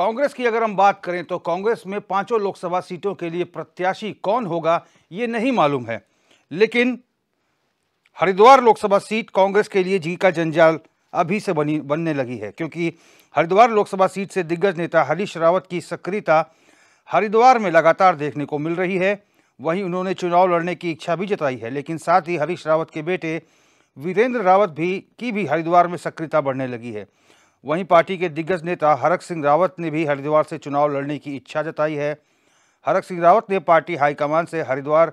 कांग्रेस की अगर हम बात करें तो कांग्रेस में पांचों लोकसभा सीटों के लिए प्रत्याशी कौन होगा ये नहीं मालूम है, लेकिन हरिद्वार लोकसभा सीट कांग्रेस के लिए जी का जंजाल अभी से बनने लगी है, क्योंकि हरिद्वार लोकसभा सीट से दिग्गज नेता हरीश रावत की सक्रियता हरिद्वार में लगातार देखने को मिल रही है। वहीं उन्होंने चुनाव लड़ने की इच्छा भी जताई है, लेकिन साथ ही हरीश रावत के बेटे वीरेंद्र रावत की हरिद्वार में सक्रियता बढ़ने लगी है। वहीं पार्टी के दिग्गज नेता हरक सिंह रावत ने भी हरिद्वार से चुनाव लड़ने की इच्छा जताई है। हरक सिंह रावत ने पार्टी हाईकमान से हरिद्वार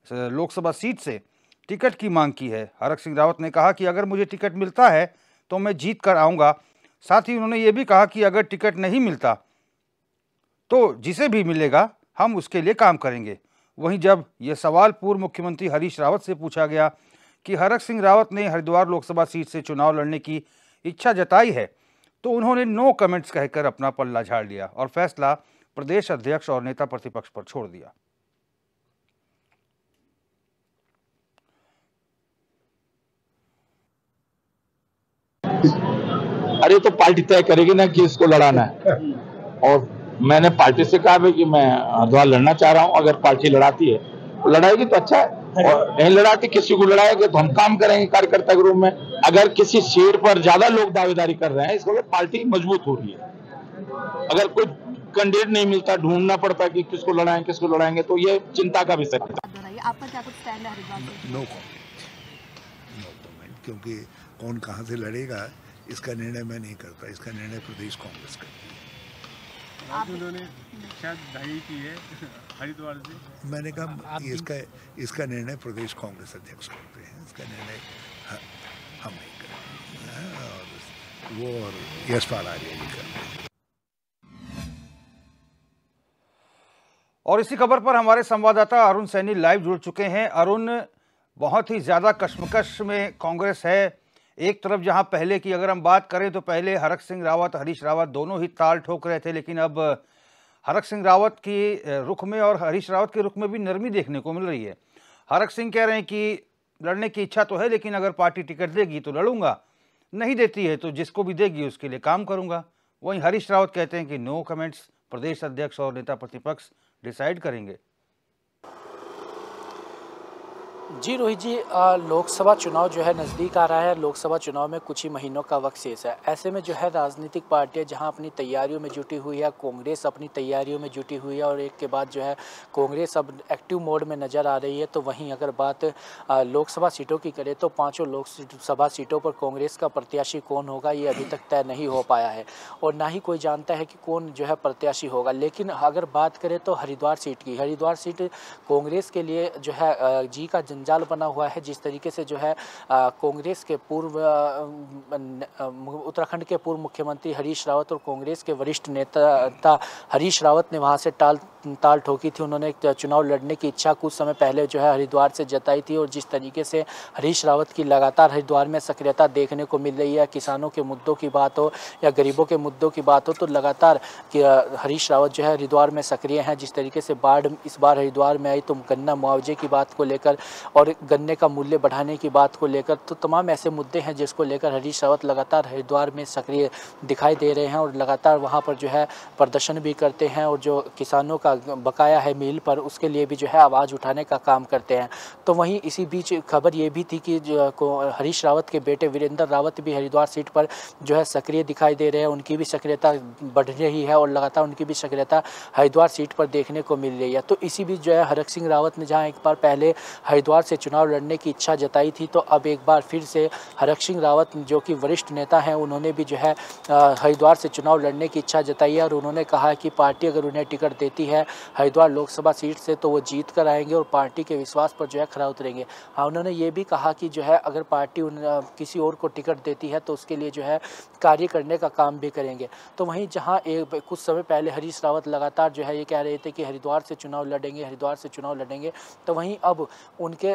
लोकसभा सीट से टिकट की मांग की है। हरक सिंह रावत ने कहा कि अगर मुझे टिकट मिलता है तो मैं जीत कर आऊँगा। साथ ही उन्होंने ये भी कहा कि अगर टिकट नहीं मिलता तो जिसे भी मिलेगा हम उसके लिए काम करेंगे। वहीं जब यह सवाल पूर्व मुख्यमंत्री हरीश रावत से पूछा गया कि हरक सिंह रावत ने हरिद्वार लोकसभा सीट से चुनाव लड़ने की इच्छा जताई है, तो उन्होंने नो कमेंट्स कहकर अपना पल्ला झाड़ लिया और फैसला प्रदेश अध्यक्ष और नेता प्रतिपक्ष पर छोड़ दिया। अरे तो पार्टी तय करेगी ना कि इसको लड़ाना है, और मैंने पार्टी से कहा भाई कि मैं हरिद्वार लड़ना चाह रहा हूं। अगर पार्टी लड़ाती है तो लड़ाएगी तो अच्छा है, और नहीं लड़ाती किसी को लड़ाएगी तो हम काम करेंगे कार्यकर्ता के रूप में। अगर किसी सीट पर ज्यादा लोग दावेदारी कर रहे हैं, इसको मतलब पार्टी मजबूत हो रही है। अगर कोई कैंडिडेट नहीं मिलता, ढूंढना पड़ता कि किसको लड़ाएंगे, तो ये चिंता का विषय है। आपका क्या कुछ स्टैंड है हरिद्वार में? नो कमेंट, क्योंकि कौन कहां से लड़ेगा इसका निर्णय मैं नहीं करता, इसका निर्णय प्रदेश कांग्रेस करती है। उन्होंने शायद दाई की है हरिद्वार से। मैंने कहा इसका निर्णय प्रदेश कांग्रेस अध्यक्ष करते हैं, इसका निर्णय हम नहीं करेंगे, और वो और यशपाल आर्य जी करते हैं। और इसी खबर पर हमारे संवाददाता अरुण सैनी लाइव जुड़ चुके हैं। अरुण, बहुत ही ज्यादा कश्मकश में कांग्रेस है। एक तरफ जहां पहले की अगर हम बात करें तो पहले हरक सिंह रावत, हरीश रावत दोनों ही ताल ठोक रहे थे, लेकिन अब हरक सिंह रावत की रुख में और हरीश रावत के रुख में भी नरमी देखने को मिल रही है। हरक सिंह कह रहे हैं कि लड़ने की इच्छा तो है, लेकिन अगर पार्टी टिकट देगी तो लड़ूंगा, नहीं देती है तो जिसको भी देगी उसके लिए काम करूंगा। वहीं हरीश रावत कहते हैं कि नो कमेंट्स, प्रदेश अध्यक्ष और नेता प्रतिपक्ष डिसाइड करेंगे। जी रोहित जी, लोकसभा चुनाव जो है नज़दीक आ रहा है। लोकसभा चुनाव में कुछ ही महीनों का वक्त शेष है। ऐसे में जो है राजनीतिक पार्टियां जहां अपनी तैयारियों में जुटी हुई है, कांग्रेस अपनी तैयारियों में जुटी हुई है, और एक के बाद जो है कांग्रेस अब एक्टिव मोड में नज़र आ रही है। तो वहीं अगर बात लोकसभा सीटों की करें तो पाँचों लोकसभा सीटों पर कांग्रेस का प्रत्याशी कौन होगा ये अभी तक तय नहीं हो पाया है, और ना ही कोई जानता है कि कौन जो है प्रत्याशी होगा। लेकिन अगर बात करें तो हरिद्वार सीट की, हरिद्वार सीट कांग्रेस के लिए जो है जी का जंजाल बना हुआ है। जिस तरीके से जो है कांग्रेस के पूर्व उत्तराखंड के पूर्व मुख्यमंत्री हरीश रावत और कांग्रेस के वरिष्ठ नेता हरीश रावत ने वहां से ताल ठोकी थी। उन्होंने चुनाव लड़ने की इच्छा कुछ समय पहले जो है हरिद्वार से जताई थी, और जिस तरीके से हरीश रावत की लगातार हरिद्वार में सक्रियता देखने को मिल रही है, किसानों के मुद्दों की बात हो या गरीबों के मुद्दों की बात हो, तो लगातार हरीश रावत जो है हरिद्वार में सक्रिय हैं। जिस तरीके से बाढ़ इस बार हरिद्वार में आई तो गन्ना मुआवजे की बात को लेकर और गन्ने का मूल्य बढ़ाने की बात को लेकर, तो तमाम ऐसे मुद्दे हैं जिसको लेकर हरीश रावत लगातार हरिद्वार में सक्रिय दिखाई दे रहे हैं, और लगातार वहां पर जो है प्रदर्शन भी करते हैं, और जो किसानों का बकाया है मिल पर उसके लिए भी जो है आवाज़ उठाने का काम करते हैं। तो वहीं इसी बीच खबर ये भी थी कि हरीश रावत के बेटे वीरेंद्र रावत भी हरिद्वार सीट पर जो है सक्रिय दिखाई दे रहे हैं। उनकी भी सक्रियता बढ़ रही है, और लगातार उनकी भी सक्रियता हरिद्वार सीट पर देखने को मिल रही है। तो इसी बीच जो है हरक सिंह रावत ने जहाँ एक बार पहले हरिद्वार से चुनाव लड़ने की इच्छा जताई थी, तो अब एक बार फिर से हरक सिंह रावत जो कि वरिष्ठ नेता हैं, उन्होंने भी जो है हरिद्वार से चुनाव लड़ने की इच्छा जताई है, और उन्होंने कहा है कि पार्टी अगर उन्हें टिकट देती है हरिद्वार लोकसभा सीट से तो वो जीत कर आएंगे और पार्टी के विश्वास पर जो है खरा उतरेंगे। हाँ, उन्होंने ये भी कहा कि जो है अगर पार्टी किसी और को टिकट देती है तो उसके लिए जो है कार्य करने का काम भी करेंगे। तो वहीं जहाँ कुछ समय पहले हरीश रावत लगातार जो है ये कह रहे थे कि हरिद्वार से चुनाव लड़ेंगे, हरिद्वार से चुनाव लड़ेंगे, तो वहीं अब उनके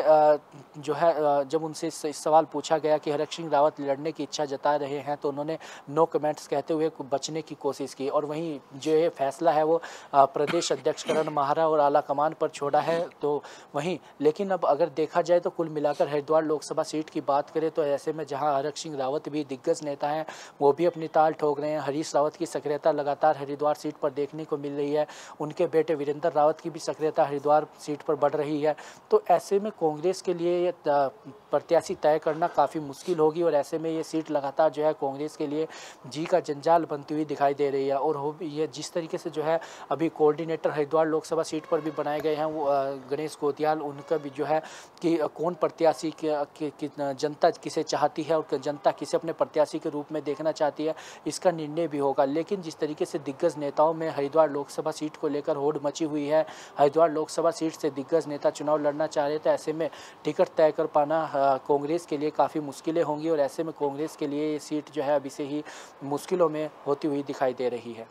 जो है जब उनसे इस सवाल पूछा गया कि हरक सिंह रावत लड़ने की इच्छा जता रहे हैं तो उन्होंने नो कमेंट्स कहते हुए बचने की कोशिश की। और वहीं जो ये फैसला है वो प्रदेश अध्यक्ष करण माहरा और आला कमान पर छोड़ा है। तो वहीं लेकिन अब अगर देखा जाए तो कुल मिलाकर हरिद्वार लोकसभा सीट की बात करें तो ऐसे में जहां हरक सिंह रावत भी दिग्गज नेता हैं, वो भी अपनी ताल ठोक रहे हैं। हरीश रावत की सक्रियता लगातार हरिद्वार सीट पर देखने को मिल रही है। उनके बेटे वीरेंद्र रावत की भी सक्रियता हरिद्वार सीट पर बढ़ रही है। तो ऐसे में कांग्रेस के लिए प्रत्याशी तय करना काफ़ी मुश्किल होगी और ऐसे में ये सीट लगातार जो है कांग्रेस के लिए जी का जंजाल बनती हुई दिखाई दे रही है। और ये जिस तरीके से जो है अभी कोऑर्डिनेटर हरिद्वार लोकसभा सीट पर भी बनाए गए हैं वो गणेश गोदियाल, उनका भी जो है कि कौन प्रत्याशी की जनता किसे चाहती है और जनता किसे अपने प्रत्याशी के रूप में देखना चाहती है, इसका निर्णय भी होगा। लेकिन जिस तरीके से दिग्गज नेताओं में हरिद्वार लोकसभा सीट को लेकर होड़ मची हुई है, हरिद्वार लोकसभा सीट से दिग्गज नेता चुनाव लड़ना चाह रहे थे, ऐसे में टिकट तय कर पाना कांग्रेस के लिए काफ़ी मुश्किलें होंगी और ऐसे में कांग्रेस के लिए ये सीट जो है अभी से ही मुश्किलों में होती हुई दिखाई दे रही है।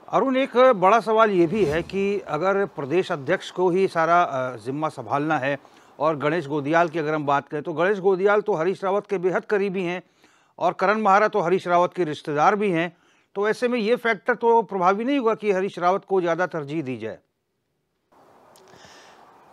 अरुण, एक बड़ा सवाल ये भी है कि अगर प्रदेश अध्यक्ष को ही सारा जिम्मा संभालना है और गणेश गोदियाल की अगर हम बात करें तो गणेश गोदियाल तो हरीश रावत के बेहद करीबी हैं और करण माहरा तो हरीश रावत के रिश्तेदार भी हैं। तो ऐसे में ये फैक्टर तो प्रभावी नहीं होगा कि हरीश रावत को ज़्यादा तरजीह दी जाए।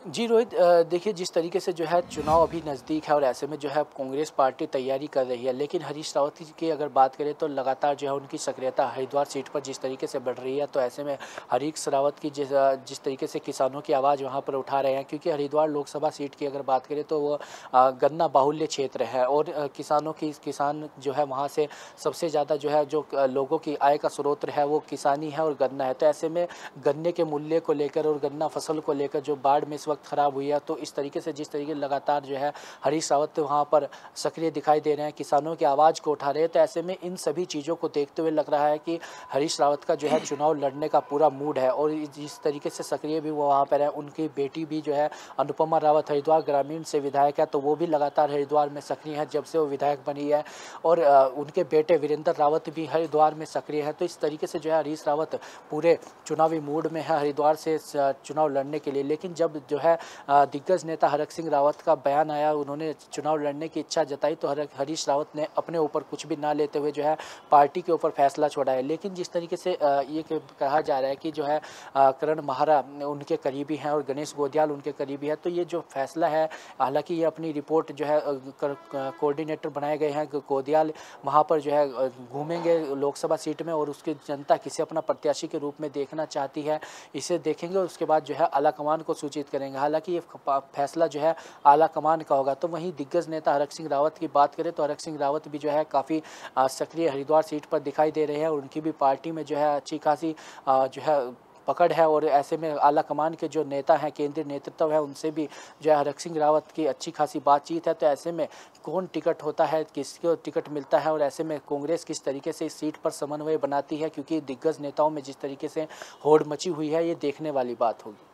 जी रोहित, देखिए जिस तरीके से जो है चुनाव अभी नज़दीक है और ऐसे में जो है कांग्रेस पार्टी तैयारी कर रही है, लेकिन हरीश रावत की अगर बात करें तो लगातार जो है उनकी सक्रियता हरिद्वार सीट पर जिस तरीके से बढ़ रही है, तो ऐसे में हरीश रावत की जिस तरीके से किसानों की आवाज़ वहां पर उठा रहे हैं, क्योंकि हरिद्वार लोकसभा सीट की अगर बात करें तो वो गन्ना बाहुल्य क्षेत्र है और किसान जो है वहाँ से सबसे ज़्यादा जो है जो लोगों की आय का स्रोत है वो किसानी है और गन्ना है। तो ऐसे में गन्ने के मूल्य को लेकर और गन्ना फसल को लेकर जो बाढ़ में वक्त खराब हुई है, तो इस तरीके से जिस तरीके लगातार जो है हरीश रावत वहाँ पर सक्रिय दिखाई दे रहे हैं, किसानों की आवाज़ को उठा रहे हैं। तो ऐसे में इन सभी चीज़ों को देखते हुए लग रहा है कि हरीश रावत का जो है चुनाव लड़ने का पूरा मूड है और जिस तरीके से सक्रिय भी वो वहाँ पर है, उनकी बेटी भी जो है अनुपमा रावत हरिद्वार ग्रामीण से विधायक है, तो वो भी लगातार हरिद्वार में सक्रिय है जब से वो विधायक बनी है और उनके बेटे वीरेंद्र रावत भी हरिद्वार में सक्रिय है। तो इस तरीके से जो है हरीश रावत पूरे चुनावी मूड में है हरिद्वार से चुनाव लड़ने के लिए। लेकिन जब जो है दिग्गज नेता हरक सिंह रावत का बयान आया, उन्होंने चुनाव लड़ने की इच्छा जताई, तो हरीश रावत ने अपने ऊपर कुछ भी ना लेते हुए जो है पार्टी के ऊपर फैसला छोड़ा है। लेकिन जिस तरीके से ये कहा जा रहा है कि जो है करण माहरा उनके करीबी हैं और गणेश गोदियाल उनके करीबी है, तो ये जो फैसला है, हालांकि ये अपनी रिपोर्ट जो है कोऑर्डिनेटर बनाए गए हैं गोदियाल, वहाँ पर जो है घूमेंगे लोकसभा सीट में और उसकी जनता किसे अपना प्रत्याशी के रूप में देखना चाहती है इसे देखेंगे और उसके बाद जो है आला कमान को सूचित करेंगे। हालांकि ये फैसला जो है आला कमान का होगा। तो वहीं दिग्गज नेता हरक सिंह रावत की बात करें तो हरक सिंह रावत भी जो है काफ़ी सक्रिय हरिद्वार सीट पर दिखाई दे रहे हैं और उनकी भी पार्टी में जो है अच्छी खासी जो है पकड़ है और ऐसे में आला कमान के जो नेता हैं, केंद्रीय नेतृत्व है, उनसे भी जो है हरक सिंह रावत की अच्छी खासी बातचीत है। तो ऐसे में कौन टिकट होता है, किसको टिकट मिलता है और ऐसे में कांग्रेस किस तरीके से इस सीट पर समन्वय बनाती है, क्योंकि दिग्गज नेताओं में जिस तरीके से होड़ मची हुई है, ये देखने वाली बात होगी।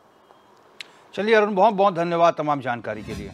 चलिए अरुण, बहुत बहुत धन्यवाद तमाम जानकारी के लिए।